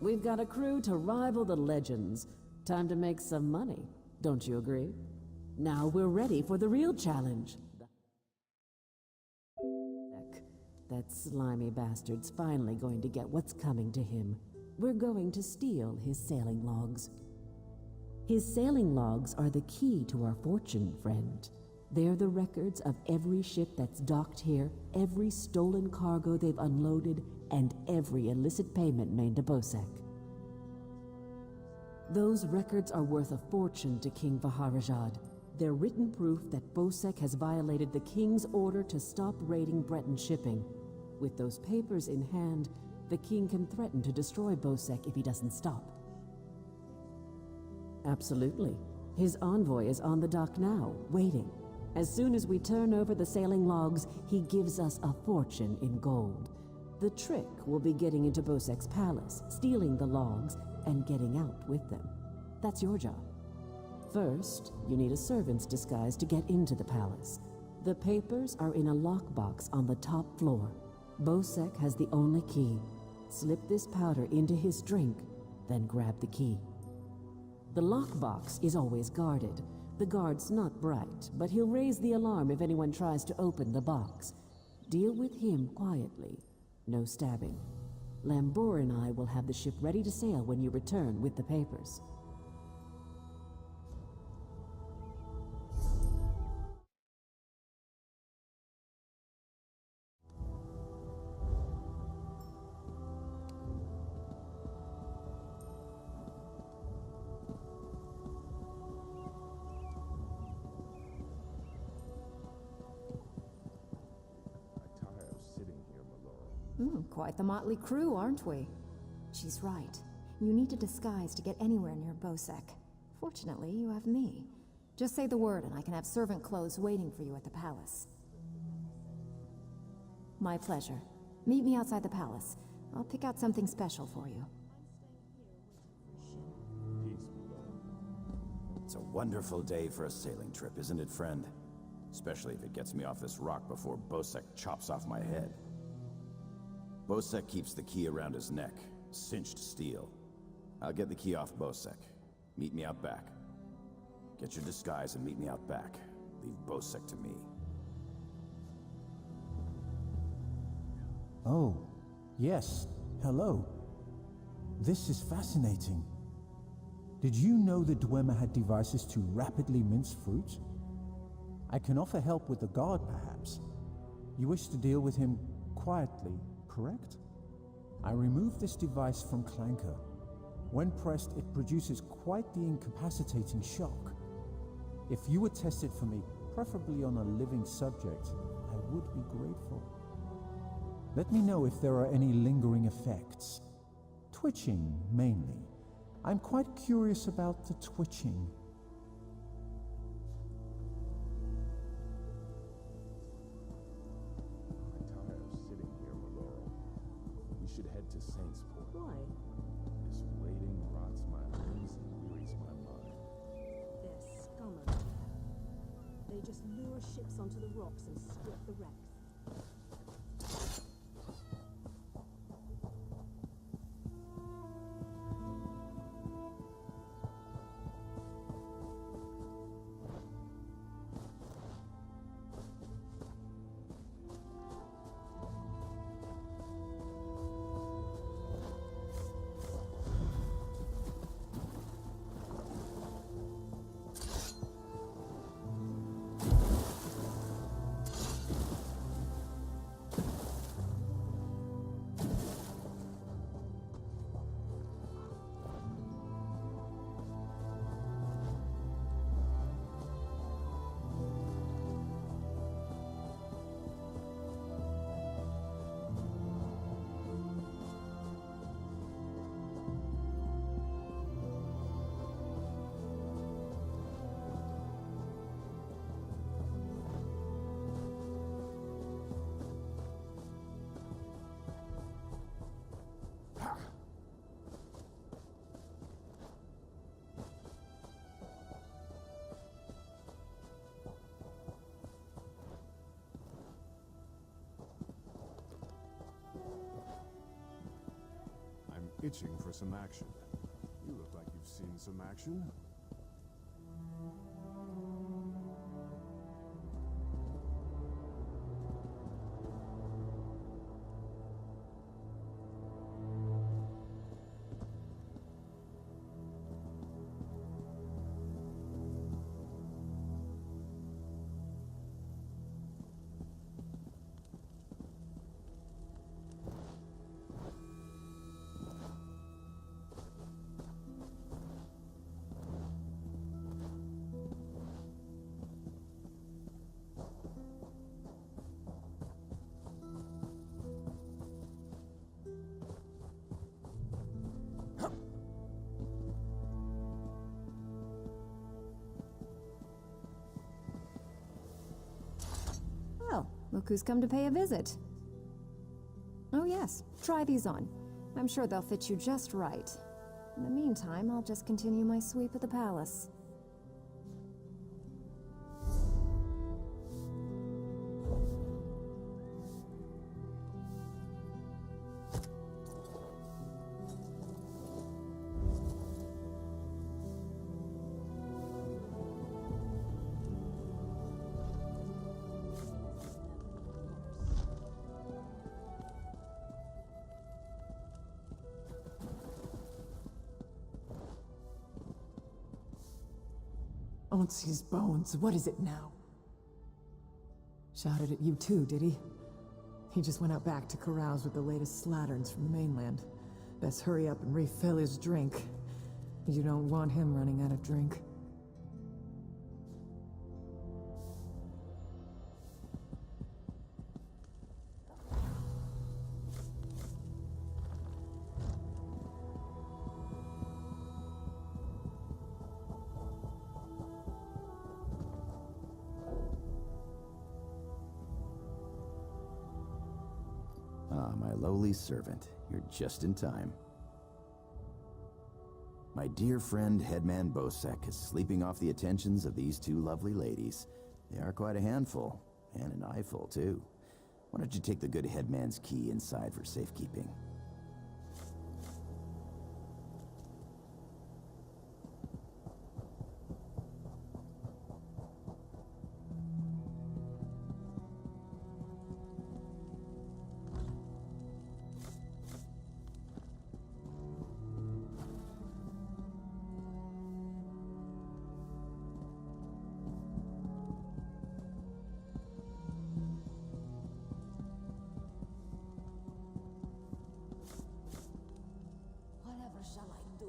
We've got a crew to rival the legends. Time to make some money, don't you agree? Now we're ready for the real challenge. That slimy bastard's finally going to get what's coming to him. We're going to steal his sailing logs. His sailing logs are the key to our fortune, friend. They're the records of every ship that's docked here, every stolen cargo they've unloaded, and every illicit payment made to Bosek. Those records are worth a fortune to King Vaharajad. They're written proof that Bosek has violated the king's order to stop raiding Breton shipping. With those papers in hand, the king can threaten to destroy Bosek if he doesn't stop. Absolutely. His envoy is on the dock now, waiting. As soon as we turn over the sailing logs, he gives us a fortune in gold. The trick will be getting into Bosek's palace, stealing the logs, and getting out with them. That's your job. First, you need a servant's disguise to get into the palace. The papers are in a lockbox on the top floor. Bosek has the only key. Slip this powder into his drink, then grab the key. The lockbox is always guarded. The guard's not bright, but he'll raise the alarm if anyone tries to open the box. Deal with him quietly. No stabbing. Lambor and I will have the ship ready to sail when you return with the papers. Quite the motley crew, aren't we? She's right. You need a disguise to get anywhere near Bosek. Fortunately, you have me. Just say the word and I can have servant clothes waiting for you at the palace. My pleasure. Meet me outside the palace. I'll pick out something special for you. It's a wonderful day for a sailing trip, isn't it, friend? Especially if it gets me off this rock before Bosek chops off my head. Bosek keeps the key around his neck, cinched steel. I'll get the key off Bosek. Meet me out back. Get your disguise and meet me out back. Leave Bosek to me. Oh, yes. Hello. This is fascinating. Did you know that Dwemer had devices to rapidly mince fruit? I can offer help with the guard, perhaps. You wish to deal with him quietly, correct? I removed this device from Clanker. When pressed, it produces quite the incapacitating shock. If you would test it for me, preferably on a living subject, I would be grateful. Let me know if there are any lingering effects. Twitching, mainly. I'm quite curious about the twitching. Should head to Saintsport. Why? This waiting rots my limbs and wearies my mind. They're scum over there. They just lure ships onto the rocks and strip the wrecks. itching for some action. You look like you've seen some action. Well, look who's come to pay a visit. Oh yes, try these on. I'm sure they'll fit you just right. In the meantime, I'll just continue my sweep of the palace. Onsi's bones, what is it now? Shouted at you too, did he? He just went out back to carouse with the latest slatterns from the mainland. Best hurry up and refill his drink. You don't want him running out of drink. Ah, my lowly servant. You're just in time. My dear friend, Headman Bosek, is sleeping off the attentions of these two lovely ladies. They are quite a handful, and an eyeful, too. Why don't you take the good Headman's key inside for safekeeping? Whatever shall I do?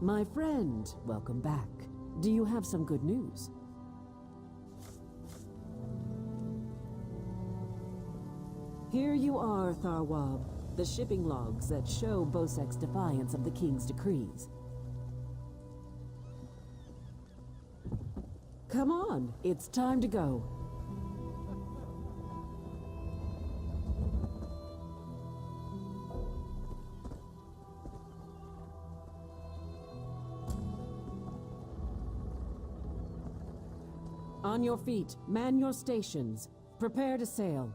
My friend, welcome back. Do you have some good news? Here you are, Tharwab. The shipping logs that show Bosek's defiance of the King's decrees. Come on, it's time to go. On your feet, man your stations. Prepare to sail.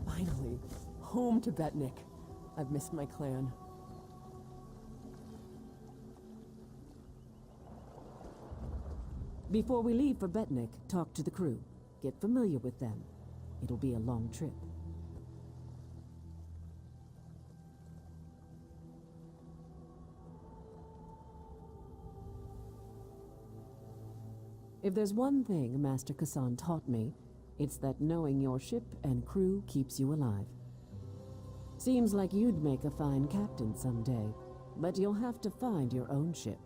Finally, home to Betnik. I've missed my clan. Before we leave for Betnik, talk to the crew. Get familiar with them. It'll be a long trip. If there's one thing Master Kassan taught me, it's that knowing your ship and crew keeps you alive. Seems like you'd make a fine captain someday, but you'll have to find your own ship.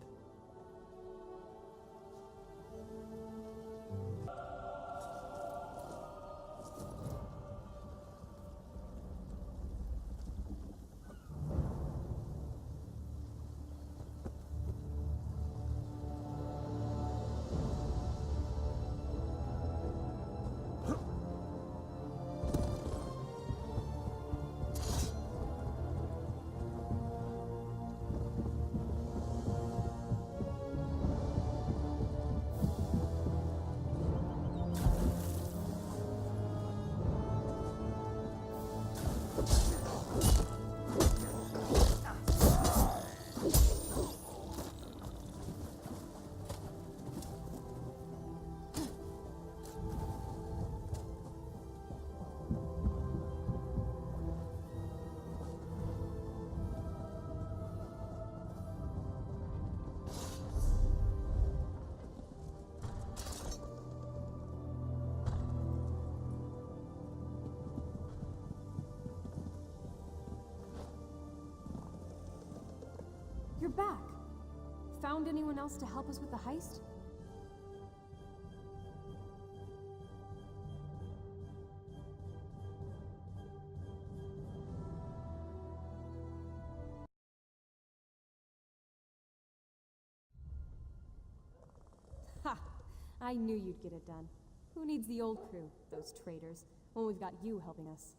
You're back. Found anyone else to help us with the heist? Ha! I knew you'd get it done. Who needs the old crew, those traitors, when we've got you helping us?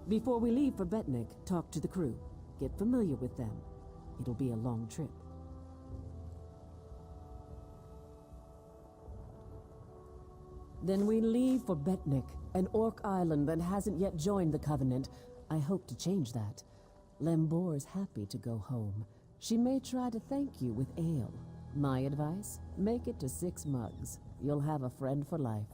Before we leave for Betnik, talk to the crew. Get familiar with them. It'll be a long trip. Then we leave for Betnik, an orc island that hasn't yet joined the Covenant. I hope to change that. Lembor's happy to go home. She may try to thank you with ale. My advice? Make it to 6 mugs. You'll have a friend for life.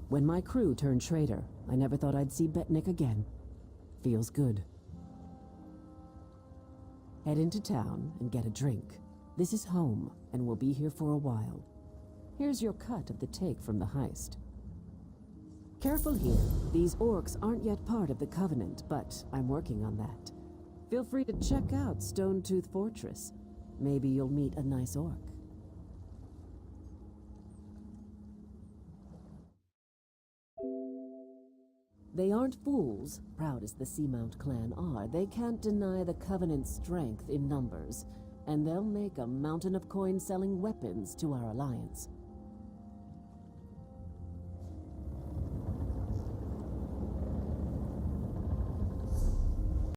When my crew turned traitor, I never thought I'd see Betnik again. Feels good. Head into town and get a drink. This is home, and we'll be here for a while. Here's your cut of the take from the heist. Careful here. These orcs aren't yet part of the Covenant, but I'm working on that. Feel free to check out Stonetooth Fortress. Maybe you'll meet a nice orc. They aren't fools, proud as the Seamount clan are. They can't deny the Covenant's strength in numbers, and they'll make a mountain of coin selling weapons to our alliance.